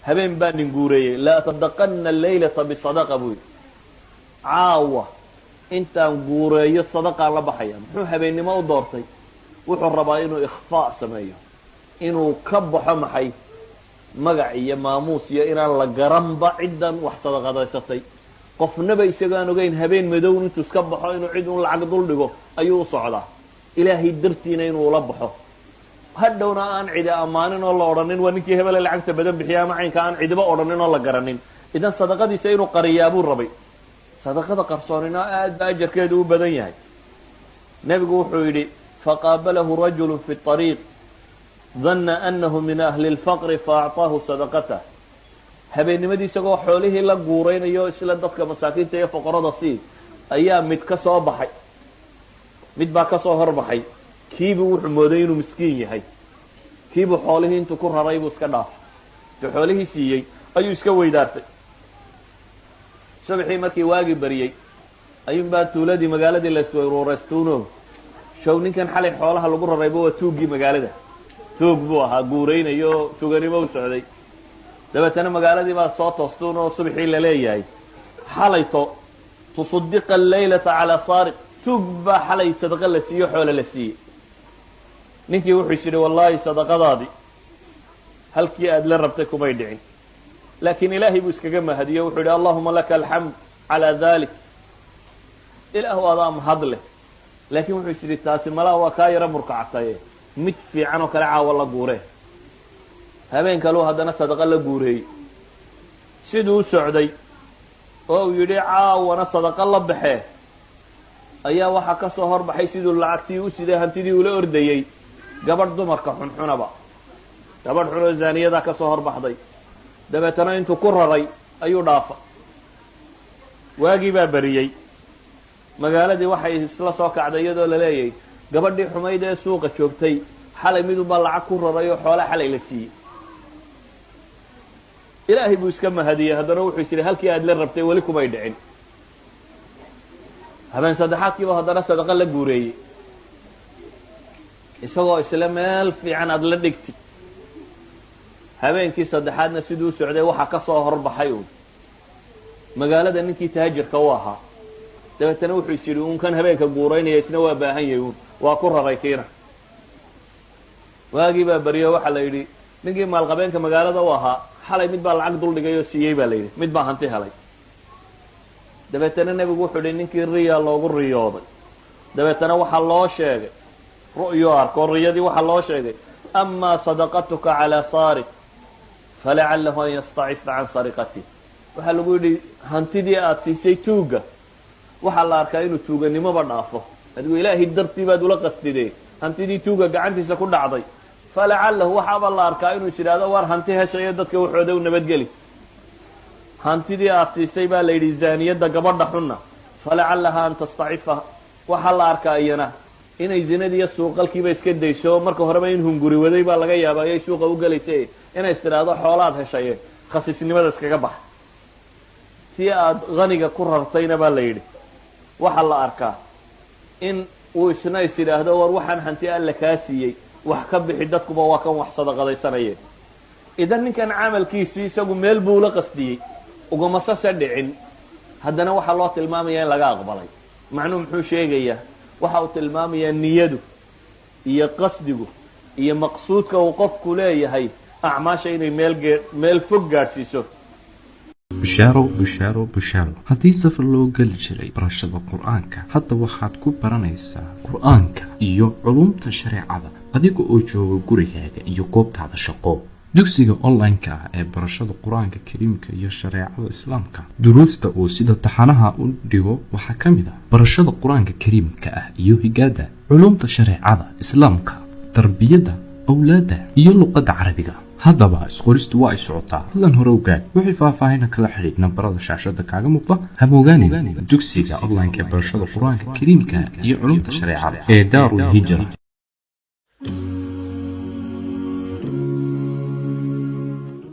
habeen baan ninguureeyey la atadaqanna laylata bisadaqa buu yidhi caawa intaan guureeyo sadaqaan la baxaya muxuu habeennimo u doortay wuxuu rabaa inuu ikhfaa sameeyo inuu ka baxo maxay magac iyo maamuus iyo inaan la garanba ciddan wax sadaqadaysatay qofnaba isagaan ogeyn habeen madow intuu iska baxo inuu cid un lacag dul dhigo ayuu u socdaa ilaahay dartiina inuu la baxo hadhowna aan cidi ammaanin oo la odhanin waa ninkii hebele lacagta badan bixiya ama caynka aan cidiba odhanin oo la garanin idan sadaqadiisa inuu qariyaa buu rabay sadaqada qarsoonina aad baa ajarkeedu u badan yahay nebigu wuxuu yidhi faqaabalahu rajulu fi طariiq danna anahu min ahli اlfaqri faacطaahu sadaqatah habeennimadii isagoo xoolihii la guuraynayo isla dadka masaakiinta iyo foqorada sii ayaa mid ka soo baxay mid baa ka soo horbaxay kiibuu wuxuu mooday inuu miskiin yahay kiibuu xoolihii intuu ku raray buu iska dhaafay intuu xoolihii siiyey ayuu iska weydaartay subaxii markii waagii bariyey ayuunbaa tuuladii magaaladii laiswaruuraystuuno show ninkan xalay xoolaha lagu rarayba waa tuuggii magaalada tuug buu ahaa guuraynayo tuganimo u socday dabeetana magaaladii baa soo toostuun oo subaxii la leeyahay xalayto tusaddiqa allaylata calaa saariq tuug baa xalay sadaqa la siiyo xoole la siiyey ninkii wuxuu is yidhi wallaahi sadaqadaadii halkii aada la rabtay kumay dhicin laakiin ilaahay buu iskaga mahadiyo wuxuu yidhi allahuma laka alxamd calaa dalik ilaahu adaa mahad leh laakiin wuxuu is yidhi taasi malaa waa kaa yaro murkacataye mid fiican oo kale caawa la guuree habeen kaluu haddana sadaqa la guureeyey siduu u socday oo uu yidhi caawana sadaqa la baxee ayaa waxaa ka soo horbaxay siduu lacagtii u siday hantidii ula ordayey gabadh dumarka xunxunaba gabadh xun oo zaaniyadaa ka soo horbaxday dabeetana intuu ku raray ayuu dhaafa waagii baa beriyey magaaladii waxay isla soo kacday iyadoo la leeyahay gabadhii xumayd ee suuqa joogtay xalay midunbaa lacag ku raray oo xoole xalay la siiyey ilaahay buu iska mahadiyey haddana wuxuu is yidhi halkii aada la rabtay weli kumay dhicin habeen saddexaadkiiba haddana sadaqa la guureeyey isagoo isla meel fiican aada la dhigtid habeenkii saddexaadna siduu u socday waxaa ka soo horbaxay uun magaalada ninkii taajirka u ahaa dabeetana wuxuu is yidhi uun kan habeenka guuraynaya isna waa baahan yahay uun waa ku raray kiina waagii baa beriyo waxaa la yidhi ninkii maalqabeenka magaalada u ahaa xalay mid baa lacag dul dhigay oo siiyey baa la yidhi mid baa hanti helay dabeetana nebigu wuxuu yidhi ninkii riyaa loogu riyooday dabeetana waxaa loo sheegay ru'yo arkoo riyadii waxaa loo sheegay amaa sadaqatuka calaa saariq falacallahu an yastacifa can sariqatih waxaa lagu yidhi hantidii aada siisay tuugga waxaa la arkaa inuu tuuganimoba dhaafo adigu ilaahay dartii baad ula qasdidee hantidii tuugga gacantiisa ku dhacday falacalahu waxaaba la arkaa inuu is yidhaahdo war hanti heshayo dadka waxooda u nabadgeli hantidii aada siisay baa la yidhi zaaniyadda gabadha xunna falacallaha an tastacifa waxaa la arkaa iyana inay zinadiiyo suuqalkiiba iska dayso marka horeba in hunguri waday baa laga yaaba ayay suuqa u gelaysa inay is tidhaahdo xoolaad heshaye khasiisnimada iskaga bax si aada haniga ku rartayna baa la yidhi waxaa la arkaa in uu isna is yidhaahdo war waxaan hanti alla kaa siiyey wax ka bixi dadkuba waa kan wax sadaqadaysanayeen idan ninkan camalkiisii isagu meel buu la qasdiyey ugamasase dhicin haddana waxaa loo tilmaamaya in laga aqbalay macnuhu muxuu sheegayaa waxa uu tilmaamayaa niyadu iyo qasdigu iyo maqsuudka uu qofku leeyahay acmaasha inay meel fog gaadhsiiso bushaaro bushaaro bushaaro haddii safar loo geli jiray barashada qur-aanka hadda waxaad ku baranaysaa qur-aanka iyo culumta shareecada adiga oo jooga gurigaaga iyo goobtaada shaqo dugsiga online-ka ah ee barashada qur-aanka kariimka iyo shareecada islaamka duruusta uu sida taxanaha u dhigo waxaa ka mid ah barashada qur-aanka kariimka ah iyo higaada culumta shareecada islaamka tarbiyadda awlaadda iyo luqadda carabiga haddaba isqoristu waa ay socotaa hadlan hore ogaad wixii faahfaahina kala xidhiidh nambarada shaashada kaaga muuqda hamogaanin dugsiga online-ka ee barashada qur-aanka kariimka iyo culumta shareecada ee daarul hijra